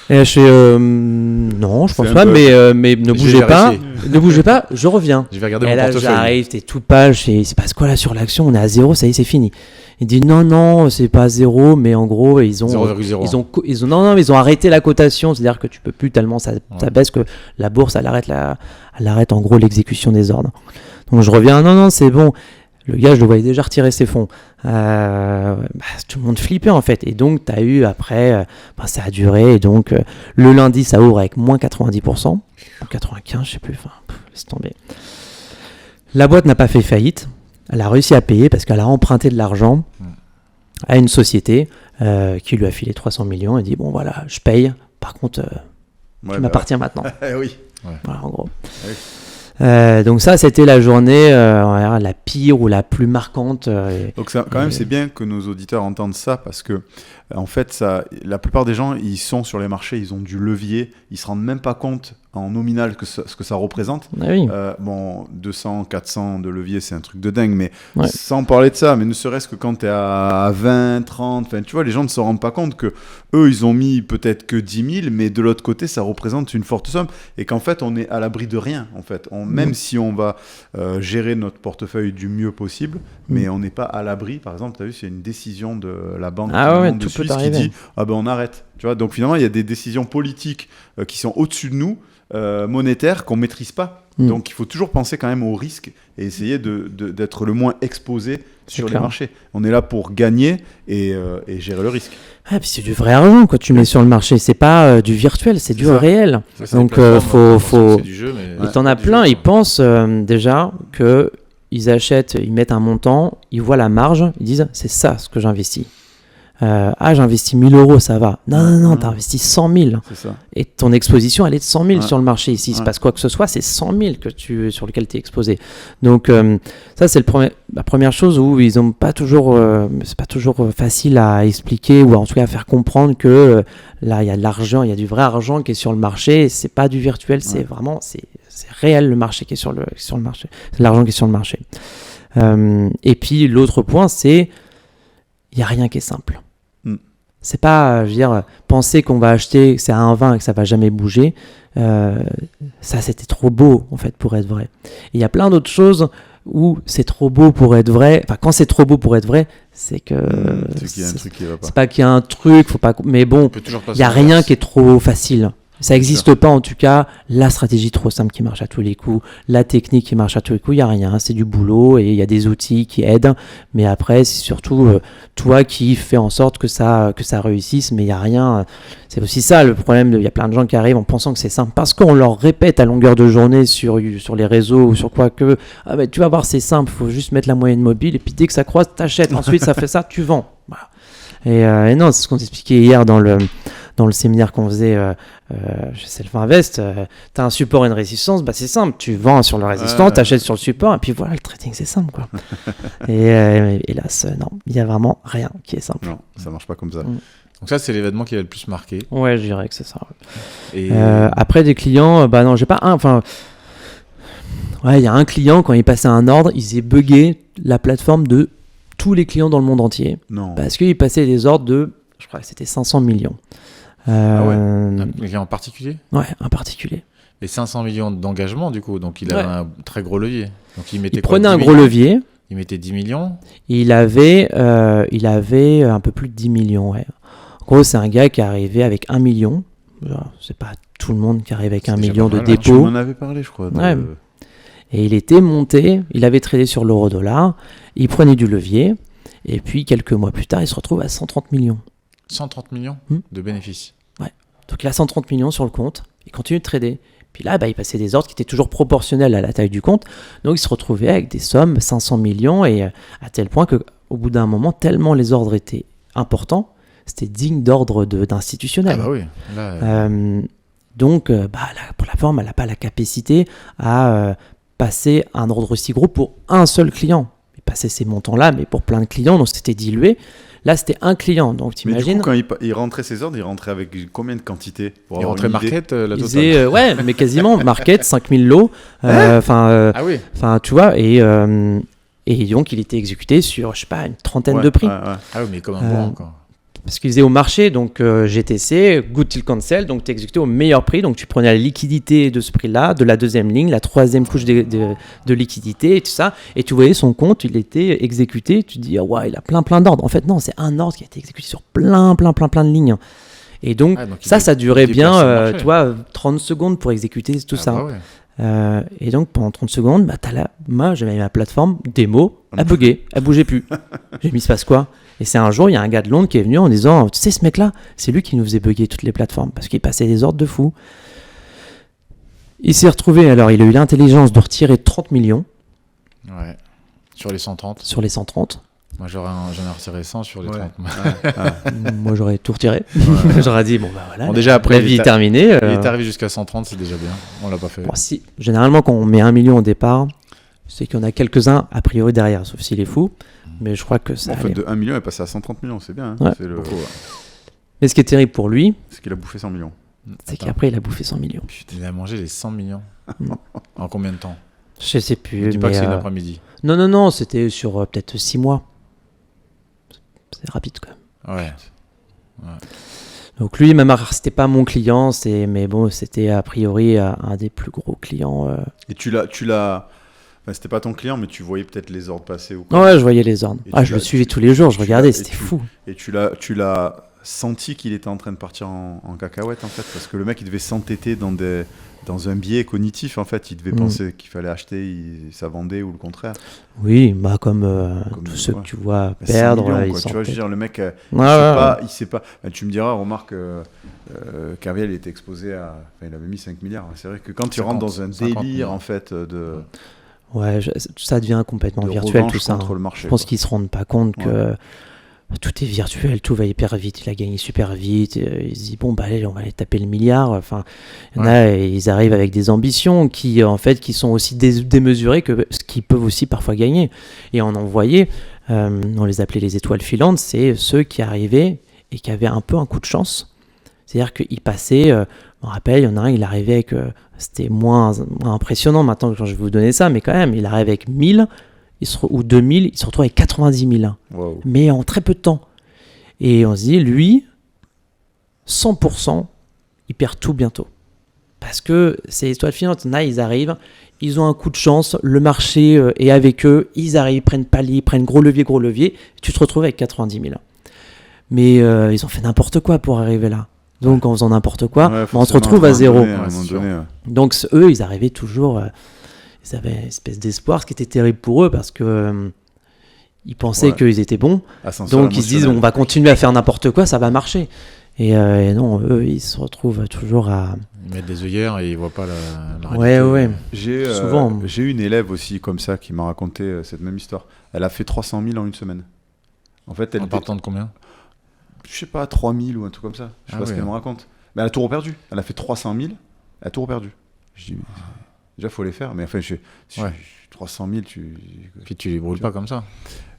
Et là, je fais non, je pense pas, mais ne bougez pas. Ne bougez pas, je reviens. Je vais regarder mon portefeuille. J'arrive, t'es tout pâle, il se passe quoi là sur l'action ? On est à 0, ça y est, c'est fini. Il dit non, c'est pas 0, mais en gros, ils ont 0,0. Ils ont arrêté la cotation, c'est-à-dire que tu peux plus tellement ça baisse que la bourse, elle arrête en gros l'exécution des ordres. Donc je reviens, non, c'est bon. Le gars, je le voyais déjà retirer ses fonds. Tout le monde flippait en fait. Et donc, tu as eu après, ça a duré. Et donc, le lundi, ça ouvre avec moins 90%. 95, je sais plus. Laisse tomber. La boîte n'a pas fait faillite. Elle a réussi à payer parce qu'elle a emprunté de l'argent à une société qui lui a filé 300 millions et dit bon, voilà, je paye. Par contre, tu m'appartiens maintenant. Oui. Voilà, en gros. Oui. Donc ça, c'était la journée la pire ou la plus marquante. Donc ça, quand même, c'est bien que nos auditeurs entendent ça parce que, en fait, la plupart des gens, ils sont sur les marchés, ils ont du levier, ils se rendent même pas compte en nominal ce que ça représente. Ah oui. Bon, 200, 400 de levier, c'est un truc de dingue, mais sans parler de ça, mais ne serait-ce que quand tu es à 20, 30, tu vois, les gens ne se rendent pas compte que eux, ils ont mis peut-être que 10 000, mais de l'autre côté, ça représente une forte somme, et qu'en fait, on est à l'abri de rien, en fait. Même si on va gérer notre portefeuille du mieux possible, mais on n'est pas à l'abri. Par exemple, tu as vu, c'est une décision de la banque de Suisse qui dit « Ah ben, on arrête ». Tu vois, donc finalement, il y a des décisions politiques qui sont au-dessus de nous, monétaires, qu'on ne maîtrise pas. Donc il faut toujours penser quand même au risque et essayer d'être le moins exposé sur les marchés. On est là pour gagner et gérer le risque. Ah, puis c'est du vrai argent que tu mets sur le marché, c'est pas du virtuel, c'est du réel. Donc c'est du jeu, mais et t'en as plein, ils pensent déjà que ils achètent, ils mettent un montant, ils voient la marge, ils disent c'est ça ce que j'investis. J'ai investi 1 000 €, ça va. Non, t'as investi 100 000. C'est ça. Et ton exposition, elle est de 100 000 sur le marché. Ici, il se passe quoi que ce soit, c'est 100 000 sur lequel tu es exposé. Donc, ça, c'est la première chose où ils ont pas toujours, c'est pas toujours facile à expliquer ou en tout cas à faire comprendre que là, il y a de l'argent, il y a du vrai argent qui est sur le marché. C'est pas du virtuel, c'est vraiment, c'est réel le marché qui est sur le marché. C'est l'argent qui est sur le marché. Et puis, l'autre point, c'est il n'y a rien qui est simple. C'est pas, je veux dire, penser qu'on va acheter, c'est à 1,20 et que ça va jamais bouger. Ça, c'était trop beau, en fait, pour être vrai. Il y a plein d'autres choses où c'est trop beau pour être vrai. Enfin, quand c'est trop beau pour être vrai, c'est que... c'est qu'il y a un truc qui va pas. C'est pas qu'il y a un truc, faut pas... Mais bon, il n'y a rien qui est trop facile. Ça n'existe pas, en tout cas, la stratégie trop simple qui marche à tous les coups, la technique qui marche à tous les coups, il n'y a rien, c'est du boulot et il y a des outils qui aident, mais après, c'est surtout toi qui fais en sorte que ça réussisse, mais il n'y a rien. C'est aussi ça le problème, il y a plein de gens qui arrivent en pensant que c'est simple, parce qu'on leur répète à longueur de journée sur les réseaux ou sur quoi que, tu vas voir, c'est simple, il faut juste mettre la moyenne mobile, et puis dès que ça croise, t'achètes, ensuite ça fait ça, tu vends. Voilà. Et non, c'est ce qu'on t'expliquait hier dans le séminaire qu'on faisait chez Self-Invest, tu as un support et une résistance, c'est simple, tu vends sur le résistance, tu achètes sur le support, et puis voilà, le trading c'est simple, quoi. Et hélas, non, il n'y a vraiment rien qui est simple. Non, ça marche pas comme ça. Donc ça, c'est l'événement qui a le plus marqué. Ouais, je dirais que c'est ça. Et après, des clients, non, j'ai pas un, enfin... Ouais, il y a un client, quand il passait un ordre, il faisait bugger la plateforme de tous les clients dans le monde entier. Non. Parce qu'il passait des ordres de, je crois que c'était 500 millions. Un client en particulier ? Ouais, un particulier. Et 500 millions d'engagement, du coup, donc il a un très gros levier. Donc il prenait un gros levier. Il mettait 10 millions. Il avait un peu plus de 10 millions, ouais. En gros, c'est un gars qui est arrivé avec 1 million. C'est pas tout le monde qui arrive avec 1 million de dépôt. Tu m'en avais parlé, je crois. Ouais. Et il était monté, il avait tradé sur l'euro-dollar, il prenait du levier, et puis quelques mois plus tard, il se retrouve à 130 millions. 130 millions de bénéfices. Ouais. Donc il a 130 millions sur le compte, il continue de trader. Puis là, il passait des ordres qui étaient toujours proportionnels à la taille du compte. Donc il se retrouvait avec des sommes, 500 millions, et à tel point qu'au bout d'un moment, tellement les ordres étaient importants, c'était digne d'ordre d'institutionnel. Ah bah oui. Là, donc, pour la forme, elle n'a pas la capacité à passer un ordre aussi gros pour un seul client. Il passait ces montants-là, mais pour plein de clients, donc c'était dilué. Là, c'était un client, donc t'imagines. Mais du coup, quand il rentrait ses ordres, il rentrait avec combien de quantité pour il rentrait market, la totale. Disait, ouais, mais quasiment, market, 5000 lots. Ah oui. Enfin, tu vois, et donc il était exécuté sur, je sais pas, une trentaine de prix. Ah oui, mais comme un bon encore. Parce qu'il faisait au marché, donc GTC, Good Till Cancel, donc tu exécutais au meilleur prix, donc tu prenais la liquidité de ce prix-là, de la deuxième ligne, la troisième couche de liquidité et tout ça, et tu voyais son compte, il était exécuté, tu te dis, il a plein d'ordres. En fait, non, c'est un ordre qui a été exécuté sur plein de lignes. Et donc ça durait bien, 30 secondes pour exécuter tout ça. Bah ouais. Et donc pendant 30 secondes, moi j'avais ma plateforme démo, elle buguait, elle bougeait plus. J'ai mis, il se passe quoi ? Et c'est un jour, il y a un gars de Londres qui est venu en disant, tu sais, ce mec-là, c'est lui qui nous faisait bugger toutes les plateformes parce qu'il passait des ordres de fou. Il s'est retrouvé, alors il a eu l'intelligence de retirer 30 millions. Ouais. Sur les 130. Sur les 130. Moi, j'en ai retiré 100 sur les 30. Moi, j'aurais tout retiré. Ouais. J'aurais dit, voilà, déjà, après, la vie est terminée. Il est arrivé jusqu'à 130, c'est déjà bien. On l'a pas fait. Bon, généralement, quand on met 1 million au départ, c'est qu'il y en a quelques-uns a priori derrière, sauf s'il est fou. Mais je crois que ça. En fait, de 1 million, il est passé à 130 millions, c'est bien. Ouais. C'est beaucoup, Mais ce qui est terrible pour lui. C'est qu'il a bouffé 100 millions. C'est qu'après, il a bouffé 100 millions. Putain, il a mangé les 100 millions. En combien de temps? Je sais plus. Dis pas que c'est une après-midi. Non, c'était sur peut-être 6 mois. C'est rapide quand même. Ouais. Donc lui, même, c'était pas mon client, mais bon, c'était a priori un des plus gros clients. Et tu l'as... Enfin, c'était pas ton client, mais tu voyais peut-être les ordres passer ou quoi. Ouais, je voyais les ordres. Je le suivais tous les jours, je regardais, c'était fou. Et tu l'as senti qu'il était en train de partir en cacahuète, en fait, parce que le mec, il devait s'entêter dans un biais cognitif, en fait. Il devait penser qu'il fallait acheter, ça vendait, ou le contraire. Oui, comme tous ceux que tu vois perdre. Millions, tu vois, je veux dire, le mec, il sait pas. Ben, tu me diras, remarque, Kerviel était exposé à... Enfin, il avait mis 5 milliards. C'est vrai que quand tu rentres dans un délire, en fait, de... Ouais, ça devient complètement virtuel, tout ça. Le marché, je pense qu'ils ne se rendent pas compte que tout est virtuel, tout va hyper vite. Il a gagné super vite. Il se dit, bon, bah, allez, on va aller taper le milliard. Enfin, il y en a, ils arrivent avec des ambitions qui sont aussi démesurées que ce qu'ils peuvent aussi parfois gagner. Et on en voyait, on les appelait les étoiles filantes, c'est ceux qui arrivaient et qui avaient un peu un coup de chance. C'est-à-dire qu'ils passaient, je me rappelle, il y en a un, il arrivait avec, c'était moins impressionnant maintenant quand je vais vous donner ça, mais quand même, il arrive avec 1000 ou 2000, il se retrouve avec 90 000. Wow. Mais en très peu de temps. Et on se dit, lui, 100%, il perd tout bientôt. Parce que ces étoiles filantes, là, ils arrivent, ils ont un coup de chance, le marché est avec eux, ils arrivent, ils prennent palier, ils prennent gros levier, tu te retrouves avec 90 000. Mais ils ont fait n'importe quoi pour arriver là. Donc en faisant n'importe quoi, on se retrouve à zéro. Donc eux, ils arrivaient toujours, ils avaient une espèce d'espoir, ce qui était terrible pour eux parce que ils pensaient qu'ils étaient bons. Donc ils se disent, on va continuer à faire n'importe quoi, ça va marcher. Et non, eux, ils se retrouvent toujours à... Ils mettent des œillères et ils voient pas la réalité. Ouais. J'ai une élève aussi comme ça qui m'a raconté cette même histoire. Elle a fait 300 000 en une semaine. En fait, en partant de combien? Je sais pas, 3000 ou un truc comme ça. Je sais pas ce qu'elle me raconte. Mais elle a tout reperdu. Elle a fait 300 000, elle a tout reperdu. Je dis, déjà, il faut les faire. Mais enfin, 300 000, Puis tu les brûles pas comme ça.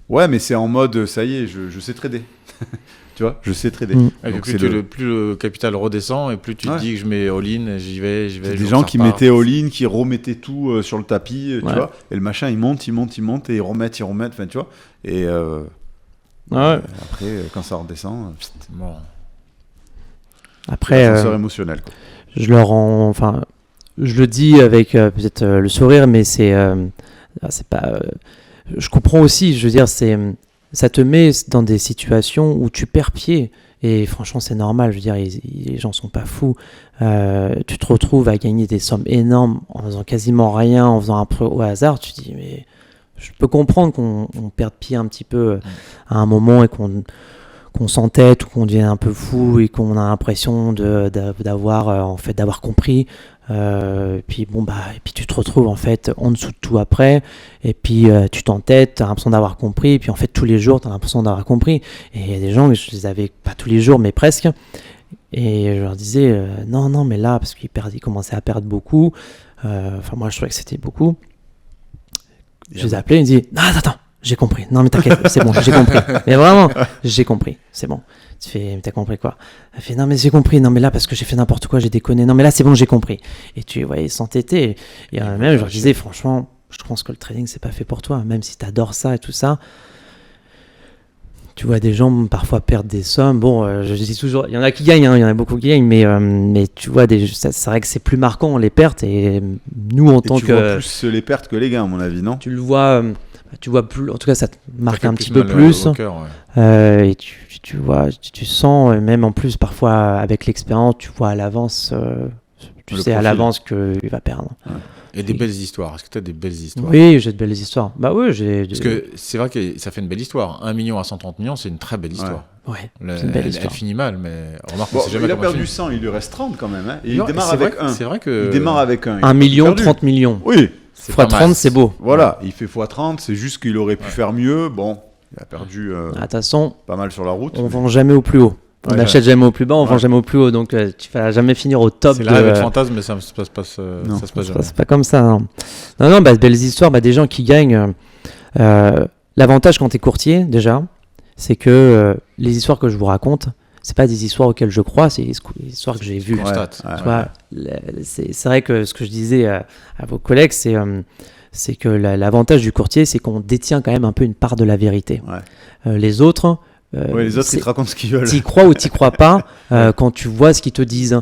Ouais, mais c'est en mode, ça y est, je sais trader. Tu vois, je sais trader. Donc plus le capital redescend et plus tu te dis que je mets all-in, j'y vais. Des gens qui mettaient all-in, qui remettaient tout sur le tapis, tu vois. Et le machin, il monte, et ils remettent. Enfin, tu vois. Et... après, quand ça redescend, bon. Après, ascenseur émotionnel. Quoi. Je le dis avec peut-être le sourire, mais c'est pas. Je comprends aussi. Je veux dire, ça te met dans des situations où tu perds pied. Et franchement, c'est normal. Je veux dire, les gens sont pas fous. Tu te retrouves à gagner des sommes énormes en faisant quasiment rien, en faisant un peu au hasard. Tu te dis, mais je peux comprendre qu'on perde pied un petit peu à un moment et qu'on s'entête ou qu'on devienne un peu fou et qu'on a l'impression d'avoir compris. Et puis tu te retrouves en fait en dessous de tout après. Et puis tu t'entêtes, tu as l'impression d'avoir compris. Et puis en fait tous les jours tu as l'impression d'avoir compris. Et il y a des gens, je les avais pas tous les jours mais presque. Et je leur disais non mais là parce qu'ils commençaient à perdre beaucoup. Enfin moi je trouvais que c'était beaucoup. Je les appelais, ils me disaient « Non, attends, j'ai compris. Non, mais t'inquiète, c'est bon, j'ai compris. Mais vraiment, j'ai compris, c'est bon. » Tu fais « T'as compris quoi ?» Elle fait « Non, mais j'ai compris. Non, mais là, parce que j'ai fait n'importe quoi, j'ai déconné. Non, mais là, c'est bon, j'ai compris. » Et tu voyais s'entêter. Et même, je leur disais « Franchement, je pense que le trading, c'est pas fait pour toi. Même si t'adores ça et tout ça. » Tu vois des gens parfois perdre des sommes. Bon, je dis toujours, il y en a qui gagnent, il y en a beaucoup qui gagnent, mais tu vois, c'est vrai que c'est plus marquant les pertes. Et nous, en tant que. Tu vois plus les pertes que les gains, à mon avis, non ? Tu le vois, plus. En tout cas, ça te marque un petit peu plus. Et tu vois, tu sens, même en plus, parfois avec l'expérience, tu vois à l'avance, tu sais à l'avance qu'il va perdre. Ouais. Et des belles histoires. Est-ce que tu as des belles histoires ? Oui, j'ai de belles histoires. Bah oui, Parce que c'est vrai que ça fait une belle histoire. 1 million à 130 millions, c'est une très belle histoire. Ouais, c'est une belle histoire. Elle finit mal, mais remarque, bon, il a perdu 100, il lui reste 30 quand même. Hein. Et il démarre avec 1. C'est vrai que... Il démarre avec 1. 1 million, 30 millions. Oui. x30, c'est beau. Voilà, il fait x30, c'est juste qu'il aurait pu faire mieux. Bon, il a perdu de toute façon, pas mal sur la route. On vend jamais au plus haut. On n'achète jamais au plus bas, on vend jamais au plus haut, donc tu vas jamais finir au top. C'est là avec fantasme, mais ça se passe jamais. C'est pas comme ça. Non, belles histoires, des gens qui gagnent. L'avantage quand tu es courtier, déjà, c'est que les histoires que je vous raconte, c'est pas des histoires auxquelles je crois, c'est des histoires que j'ai vues. Tu constates. Tu vois, c'est vrai que ce que je disais à vos collègues, c'est que l'avantage du courtier, c'est qu'on détient quand même un peu une part de la vérité. Les autres, les autres, ils te racontent ce qu'ils veulent. T'y crois ou t'y crois pas, quand tu vois ce qu'ils te disent.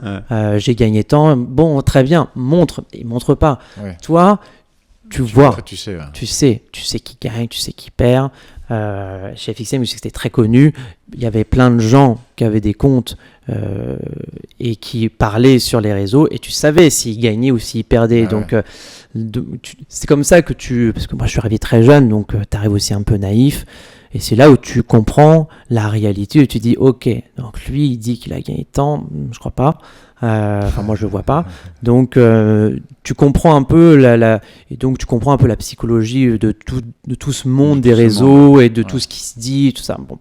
J'ai gagné tant, bon, très bien, montre. Ils montrent pas. Toi, tu vois, tu sais qui gagne, tu sais qui perd. Chez FXM, je sais que c'était très connu. Il y avait plein de gens qui avaient des comptes et qui parlaient sur les réseaux, et tu savais s'ils gagnaient ou s'ils perdaient. Donc, c'est comme ça que parce que moi je suis arrivé très jeune, donc tu arrives aussi un peu naïf. Et c'est là où tu comprends la réalité, où tu dis ok, donc lui il dit qu'il a gagné tant, je crois pas. Enfin moi je le vois pas. Donc tu comprends un peu et donc tu comprends un peu la psychologie de tout ce monde des réseaux et de tout ce qui se dit, tout ça. Bon.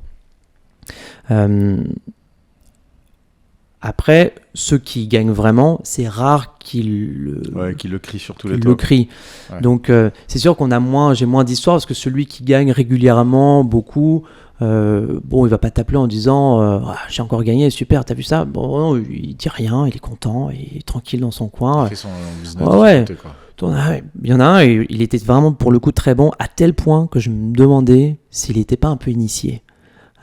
Après, ceux qui gagnent vraiment, c'est rare qu'ils le crient sur tous les toits. Donc c'est sûr j'ai moins d'histoires, parce que celui qui gagne régulièrement beaucoup, il va pas t'appeler en disant j'ai encore gagné, super, t'as vu ça? Bon, non, il dit rien, il est content, il est tranquille dans son coin. Il fait son business. Il y en a un, il était vraiment pour le coup très bon, à tel point que je me demandais s'il n'était pas un peu initié.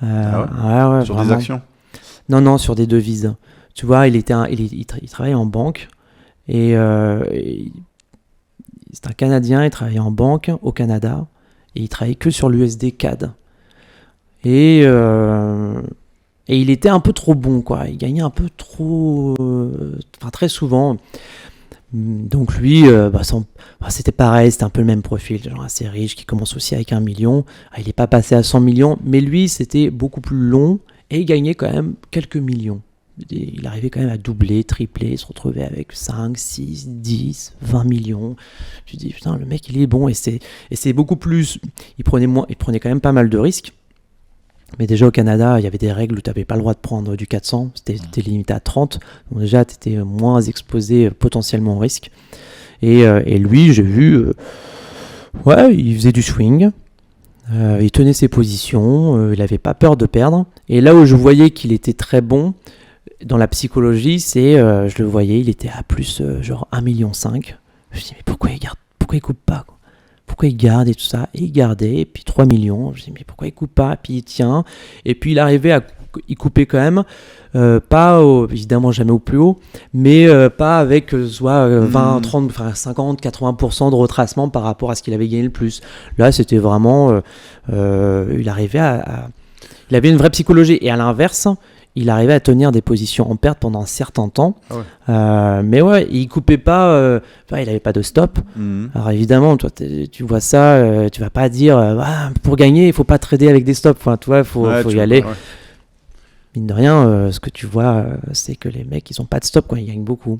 Sur vraiment. des actions? Non, sur des devises. Tu vois, il travaillait en banque, et c'est un Canadien, il travaillait en banque au Canada, et il travaillait que sur l'USD CAD. Et il était un peu trop bon, quoi. Il gagnait un peu trop, très souvent. Donc lui, c'était pareil, c'était un peu le même profil, genre assez riche, qui commence aussi avec 1 million. Il n'est pas passé à 100 millions, mais lui, c'était beaucoup plus long. Et il gagnait quand même quelques millions. Il arrivait quand même à doubler, tripler, il se retrouvait avec 5, 6, 10, 20 millions. Tu dis, putain, le mec, il est bon. Et c'est beaucoup plus... Il prenait quand même pas mal de risques. Mais déjà, au Canada, il y avait des règles où tu n'avais pas le droit de prendre du 400. C'était limité à 30. Donc déjà, tu étais moins exposé potentiellement au risque. Et lui, j'ai vu... il faisait du swing. Il tenait ses positions, il n'avait pas peur de perdre. Et là où je voyais qu'il était très bon, dans la psychologie, je le voyais, il était à plus genre 1,5 million. Je me dis, mais pourquoi il coupe pas, quoi? Pourquoi il garde et tout ça? Et il gardait, et puis 3 millions. Je me dis, mais pourquoi il coupe pas? Et puis il tient. Et puis il arrivait il coupait quand même, évidemment jamais au plus haut, mais pas avec soit 20, 30, 50, 80% de retracement par rapport à ce qu'il avait gagné le plus. Là, c'était vraiment... il arrivait il avait une vraie psychologie. Et à l'inverse, il arrivait à tenir des positions en perte pendant un certain temps. Mais il coupait pas... il n'avait pas de stop. Alors évidemment, toi, tu vois ça, tu vas pas dire pour gagner, il faut pas trader avec des stops. Enfin, tu vois, il faut y aller. Mine de rien, ce que tu vois, c'est que les mecs, ils ont pas de stop quand ils gagnent beaucoup.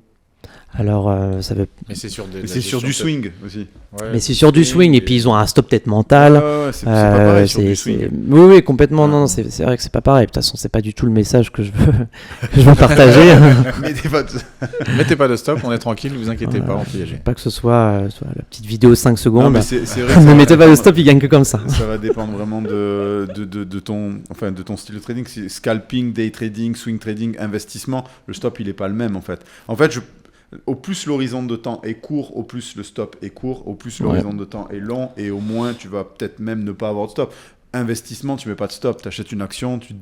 Alors, ça veut. Mais c'est sur du swing aussi. Mais c'est sur du swing, et puis ils ont un stop tête mental. C'est pas pareil sur du swing. Oui, complètement. Non, c'est vrai que c'est pas pareil. De toute façon, c'est pas du tout le message que je veux partager. Mettez pas de stop, on est tranquille, vous inquiétez pas, on piège. Pas que ce soit la petite vidéo 5 secondes. Non, mais c'est vrai ne mettez pas de stop, ils gagnent que comme ça. Ça va dépendre vraiment de ton style de trading. Si scalping, day trading, swing trading, investissement, le stop il est pas le même en fait. Au plus l'horizon de temps est court, au plus le stop est court, au plus l'horizon de temps est long, et au moins tu vas peut-être même ne pas avoir de stop. Investissement, tu mets pas de stop, tu achètes une action, tu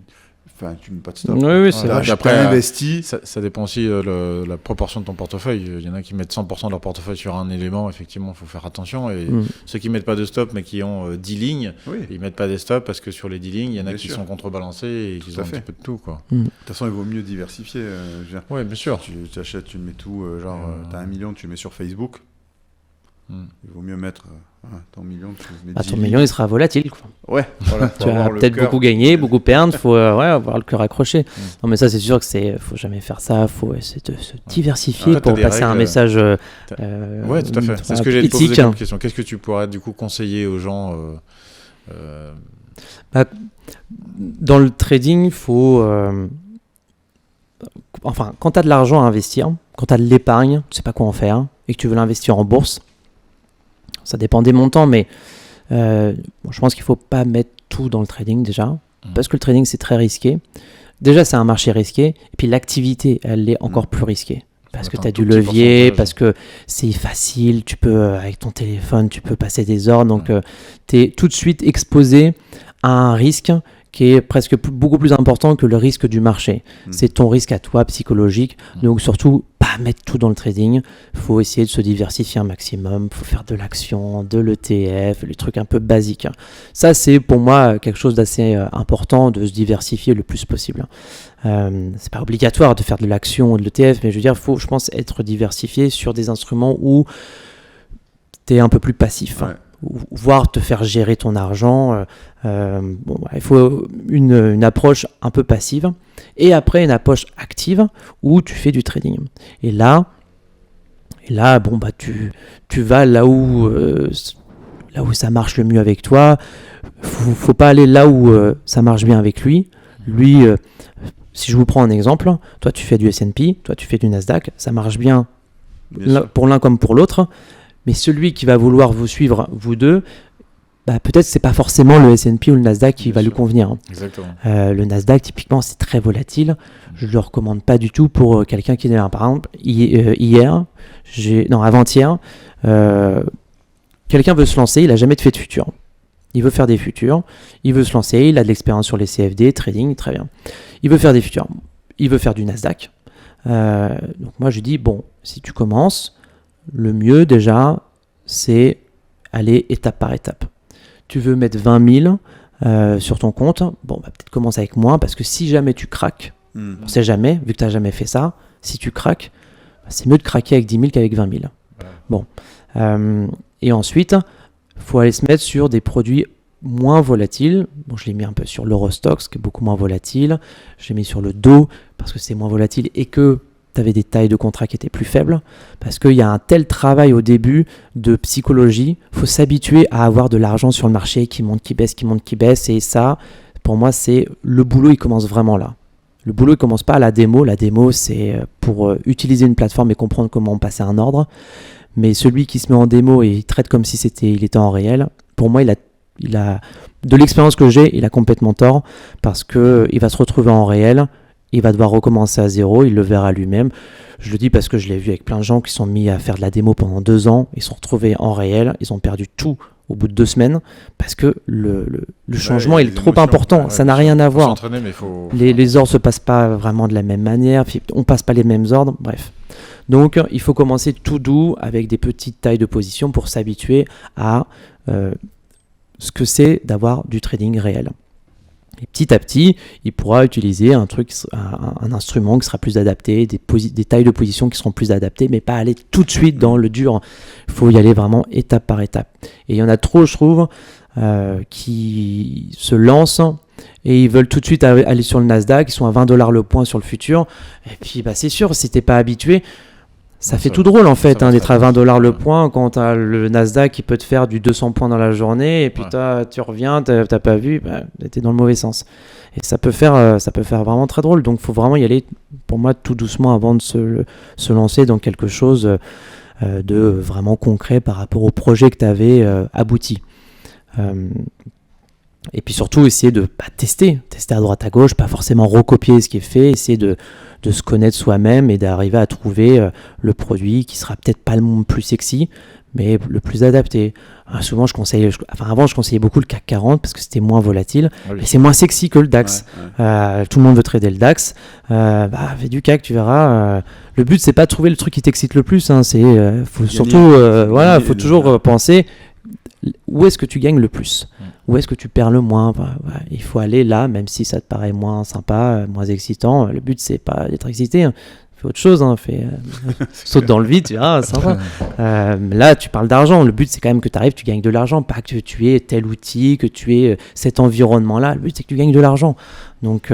mets pas de stop. Oui, c'est vrai. Après, investi. Ça dépend aussi de la proportion de ton portefeuille. Il y en a qui mettent 100% de leur portefeuille sur un élément, effectivement, il faut faire attention. Et ceux qui mettent pas de stop, mais qui ont 10 lignes, ils mettent pas des stops parce que sur les 10 lignes, il y en a qui sont contrebalancés et qui ont un petit peu de tout, quoi. De toute façon, il vaut mieux diversifier. Oui, bien sûr. Tu achètes, tu mets tout, tu as 1 million, tu le mets sur Facebook. Il vaut mieux mettre ton million. Ton million, il sera volatile, quoi. Ouais, voilà. Tu vas peut-être beaucoup gagner, beaucoup perdre. Il faut avoir le cœur accroché. Non, mais ça, c'est sûr que faut jamais faire ça. Il faut essayer de se diversifier pour passer un message. Oui, tout à fait. C'est ce que j'ai posé comme question. Qu'est-ce que tu pourrais du coup conseiller aux gens Dans le trading, il faut. Quand tu as de l'argent à investir, quand tu as de l'épargne, tu sais pas quoi en faire, et que tu veux l'investir en bourse, ça dépend des montants, mais je pense qu'il ne faut pas mettre tout dans le trading déjà, parce que le trading c'est très risqué. déjà c'est un marché risqué, et puis l'activité, elle est encore plus risquée. Parce que tu as du levier, parce que c'est facile, tu peux, avec ton téléphone, tu peux passer des ordres. Donc, tu es tout de suite exposé à un risque qui est presque beaucoup plus important que le risque du marché. C'est ton risque à toi, psychologique. Donc, surtout, pas mettre tout dans le trading. Il faut essayer de se diversifier un maximum. Il faut faire de l'action, de l'ETF, les trucs un peu basiques. Ça, c'est pour moi quelque chose d'assez important, de se diversifier le plus possible. C'est pas obligatoire de faire de l'action ou de l'ETF, mais je veux dire, il faut, je pense, être diversifié sur des instruments où tu es un peu plus passif. Voire te faire gérer ton argent. Il faut une approche un peu passive et après une approche active où tu fais du trading. Et là tu vas là où ça marche le mieux avec toi. Faut pas aller là où ça marche bien avec lui. Lui, si je vous prends un exemple, toi tu fais du S&P, toi tu fais du Nasdaq, ça marche bien pour l'un comme pour l'autre. Mais celui qui va vouloir vous suivre, vous deux, peut-être c'est pas forcément le S&P ou le Nasdaq qui va lui convenir. Exactement. Le Nasdaq, typiquement, c'est très volatile. Je ne le recommande pas du tout pour quelqu'un qui est par exemple, avant-hier, quelqu'un veut se lancer, il n'a jamais fait de futur. Il veut faire des futurs, il veut se lancer, il a de l'expérience sur les CFD, trading, très bien. Il veut faire des futurs, il veut faire du Nasdaq. Donc moi je dis, si tu commences, le mieux déjà, c'est aller étape par étape. Tu veux mettre 20 000 sur ton compte, peut-être commence avec moins, parce que si jamais tu craques, on ne sait jamais, vu que tu n'as jamais fait ça, si tu craques, c'est mieux de craquer avec 10 000 qu'avec 20 000. Et ensuite, il faut aller se mettre sur des produits moins volatiles. Je l'ai mis un peu sur l'Eurostoxx, qui est beaucoup moins volatile. Je l'ai mis sur le Dow, parce que c'est moins volatile et que tu avais des tailles de contrats qui étaient plus faibles, parce qu'il y a un tel travail au début de psychologie, il faut s'habituer à avoir de l'argent sur le marché qui monte, qui baisse, et ça, pour moi, c'est le boulot, il commence vraiment là. Le boulot, il commence pas à la démo, c'est pour utiliser une plateforme et comprendre comment passer un ordre, mais celui qui se met en démo et il traite comme si il était en réel, pour moi, il a de l'expérience que j'ai, il a complètement tort, parce qu'il va se retrouver en réel. Il va devoir recommencer à zéro, il le verra lui-même. Je le dis parce que je l'ai vu avec plein de gens qui sont mis à faire de la démo pendant 2 ans, ils se sont retrouvés en réel, ils ont perdu tout au bout de 2 semaines, parce que le changement est trop important, ça n'a rien à voir. Les ordres ne se passent pas vraiment de la même manière, on ne passe pas les mêmes ordres, bref. Donc il faut commencer tout doux, avec des petites tailles de position pour s'habituer à ce que c'est d'avoir du trading réel. Et petit à petit, il pourra utiliser un instrument qui sera plus adapté, des tailles de position qui seront plus adaptées, mais pas aller tout de suite dans le dur. Il faut y aller vraiment étape par étape. Et il y en a trop, je trouve, qui se lancent et ils veulent tout de suite aller sur le Nasdaq, ils sont à $20 le point sur le futur. Et puis, c'est sûr, si tu n'es pas habitué, ça fait tout drôle en fait d'être à $20 le point quand tu as le Nasdaq qui peut te faire du 200 points dans la journée et puis tu reviens, tu n'as pas vu, tu es dans le mauvais sens. Et ça peut faire vraiment très drôle. Donc il faut vraiment y aller, pour moi, tout doucement avant de se lancer dans quelque chose de vraiment concret par rapport au projet que tu avais abouti. Et puis surtout, essayer de tester à droite à gauche, pas forcément recopier ce qui est fait, essayer de se connaître soi-même et d'arriver à trouver le produit qui sera peut-être pas le plus sexy, mais le plus adapté. Souvent, avant, je conseillais beaucoup le CAC 40 parce que c'était moins volatile, mais c'est moins sexy que le DAX. Tout le monde veut trader le DAX. Fais du CAC, tu verras. Le but, c'est pas de trouver le truc qui t'excite le plus. Faut surtout, faut toujours penser où est-ce que tu gagnes le plus, où est-ce que tu perds le moins. Il faut aller là, même si ça te paraît moins sympa, moins excitant. Le but, c'est pas d'être excité. Fais autre chose, saute dans le vide, tu verras, sympa. Là, tu parles d'argent. Le but, c'est quand même que tu arrives, tu gagnes de l'argent, pas que tu aies tel outil, que tu aies cet environnement-là. Le but, c'est que tu gagnes de l'argent. Donc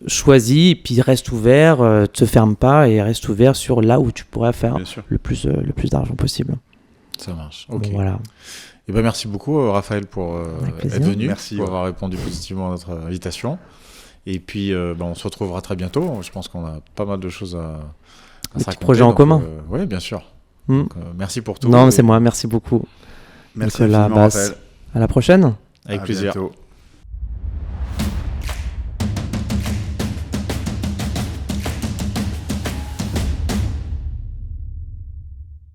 choisis, puis reste ouvert, te ferme pas et reste ouvert sur là où tu pourrais faire le plus d'argent possible. Ça marche. Ok. Donc, voilà. Et merci beaucoup, Raphaël, pour être venu, merci, pour avoir répondu positivement à notre invitation. Et puis, on se retrouvera très bientôt. Je pense qu'on a pas mal de choses à se raconter. Projets en commun. Oui, bien sûr. Donc, merci pour tout. Non, c'est moi. Merci beaucoup. Merci Nicolas Basse. À la prochaine. Avec plaisir. Bientôt.